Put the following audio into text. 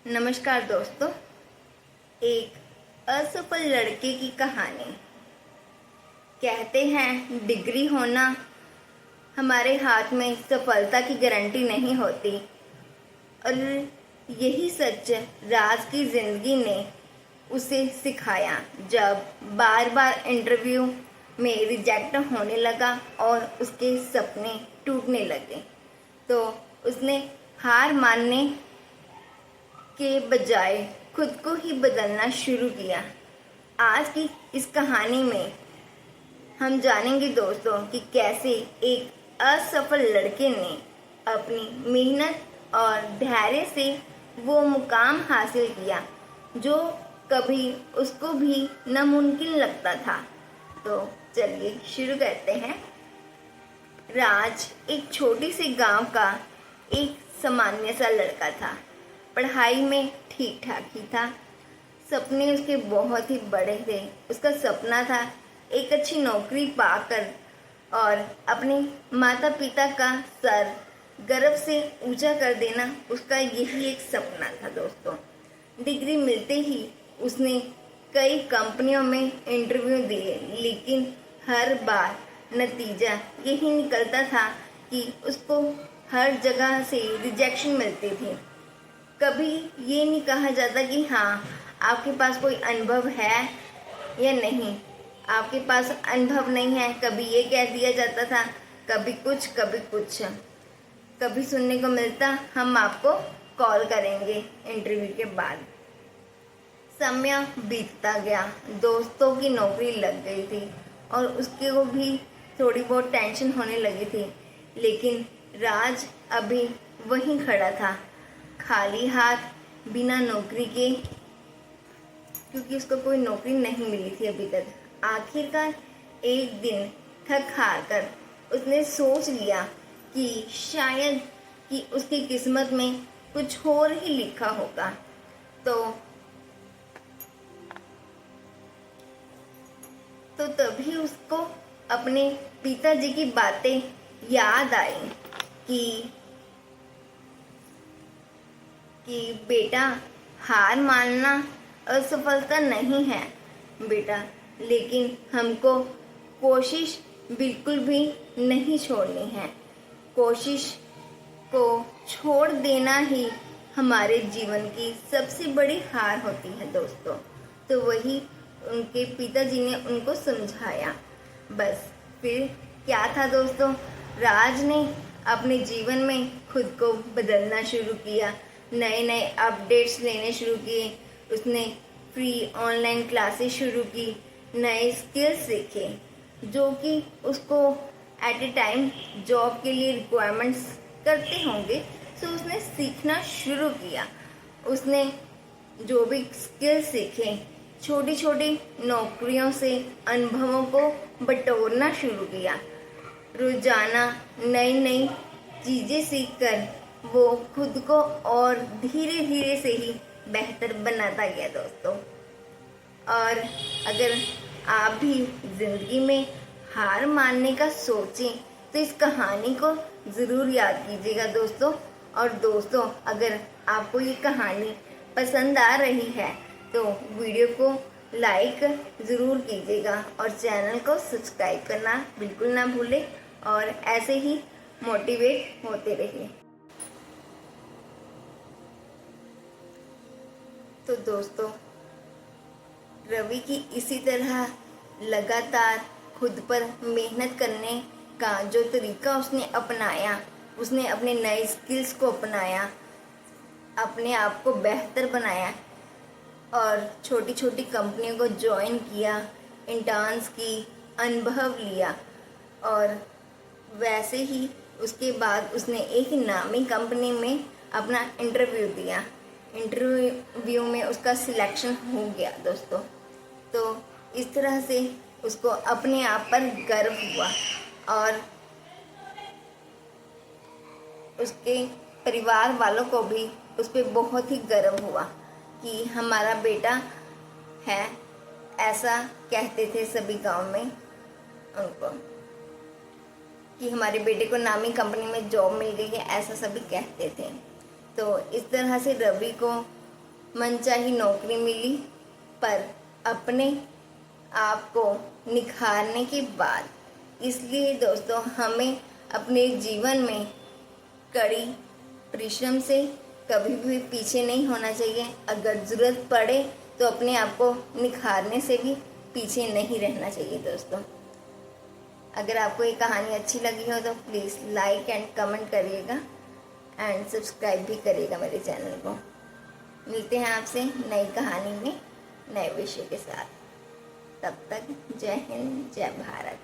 नमस्कार दोस्तों। एक असफल लड़के की कहानी। कहते हैं डिग्री होना हमारे हाथ में सफलता की गारंटी नहीं होती, और यही सच राज की जिंदगी ने उसे सिखाया। जब बार बार इंटरव्यू में रिजेक्ट होने लगा और उसके सपने टूटने लगे, तो उसने हार मानने के बजाय खुद को ही बदलना शुरू किया। आज की इस कहानी में हम जानेंगे दोस्तों कि कैसे एक असफल लड़के ने अपनी मेहनत और धैर्य से वो मुकाम हासिल किया जो कभी उसको भी नामुमकिन लगता था। तो चलिए शुरू करते हैं। राज एक छोटी सी गांव का एक सामान्य सा लड़का था। पढ़ाई में ठीक ठाक ही था। सपने उसके बहुत ही बड़े थे। उसका सपना था एक अच्छी नौकरी पाकर और अपने माता पिता का सर गर्व से ऊंचा कर देना। उसका यही एक सपना था दोस्तों। डिग्री मिलते ही उसने कई कंपनियों में इंटरव्यू दिए, लेकिन हर बार नतीजा यही निकलता था कि उसको हर जगह से रिजेक्शन मिलती थी। कभी ये नहीं कहा जाता कि हाँ आपके पास कोई अनुभव है या नहीं, आपके पास अनुभव नहीं है। कभी ये कह दिया जाता था, कभी कुछ कभी कुछ। कभी सुनने को मिलता हम आपको कॉल करेंगे इंटरव्यू के बाद। समय बीतता गया, दोस्तों की नौकरी लग गई थी और उसके को भी थोड़ी बहुत टेंशन होने लगी थी, लेकिन राज अभी वहीं खड़ा था, खाली हाथ, बिना नौकरी के, क्योंकि उसको कोई नौकरी नहीं मिली थी अभी तक। आखिरकार एक दिन थक हार कर उसने सोच लिया कि शायद कि उसकी किस्मत में कुछ और ही लिखा होगा। तो तभी उसको अपने पिताजी की बातें याद आई कि बेटा, हार मानना असफलता नहीं है बेटा, लेकिन हमको कोशिश बिल्कुल भी नहीं छोड़नी है। कोशिश को छोड़ देना ही हमारे जीवन की सबसे बड़ी हार होती है दोस्तों। तो वही उनके पिताजी ने उनको समझाया। बस फिर क्या था दोस्तों, राज ने अपने जीवन में खुद को बदलना शुरू किया, नए नए अपडेट्स लेने शुरू किए। उसने फ्री ऑनलाइन क्लासेस शुरू की, नए स्किल्स सीखे जो कि उसको एट ए टाइम जॉब के लिए रिक्वायरमेंट्स करते होंगे। तो उसने सीखना शुरू किया। उसने जो भी स्किल्स सीखे, छोटी छोटी नौकरियों से अनुभवों को बटोरना शुरू किया। रोजाना नई नई चीजें सीखकर वो खुद को और धीरे धीरे से ही बेहतर बनाता गया दोस्तों। और अगर आप भी जिंदगी में हार मानने का सोचें तो इस कहानी को ज़रूर याद कीजिएगा दोस्तों। और दोस्तों, अगर आपको ये कहानी पसंद आ रही है तो वीडियो को लाइक ज़रूर कीजिएगा और चैनल को सब्सक्राइब करना बिल्कुल ना भूलें, और ऐसे ही मोटिवेट होते रहिए। तो दोस्तों, रवि की इसी तरह लगातार खुद पर मेहनत करने का जो तरीका उसने अपनाया, उसने अपने नए स्किल्स को अपनाया, अपने आप को बेहतर बनाया और छोटी छोटी कंपनियों को ज्वाइन किया, इंटर्न्स की, अनुभव लिया। और वैसे ही उसके बाद उसने एक नामी कंपनी में अपना इंटरव्यू दिया। इंटरव्यू में उसका सिलेक्शन हो गया दोस्तों। तो इस तरह से उसको अपने आप पर गर्व हुआ और उसके परिवार वालों को भी उस पर बहुत ही गर्व हुआ कि हमारा बेटा है। ऐसा कहते थे सभी गांव में उनको कि हमारे बेटे को नामी कंपनी में जॉब मिल गई है, ऐसा सभी कहते थे। तो इस तरह से रवि को मनचाही नौकरी मिली, पर अपने आप को निखारने के बाद। इसलिए दोस्तों हमें अपने जीवन में कड़ी परिश्रम से कभी भी पीछे नहीं होना चाहिए। अगर ज़रूरत पड़े तो अपने आप को निखारने से भी पीछे नहीं रहना चाहिए दोस्तों। अगर आपको ये कहानी अच्छी लगी हो तो प्लीज़ लाइक एंड कमेंट करिएगा एंड सब्सक्राइब भी करिएगा मेरे चैनल को। मिलते हैं आपसे नई कहानी में नए विषय के साथ। तब तक जय हिंद, जय भारत।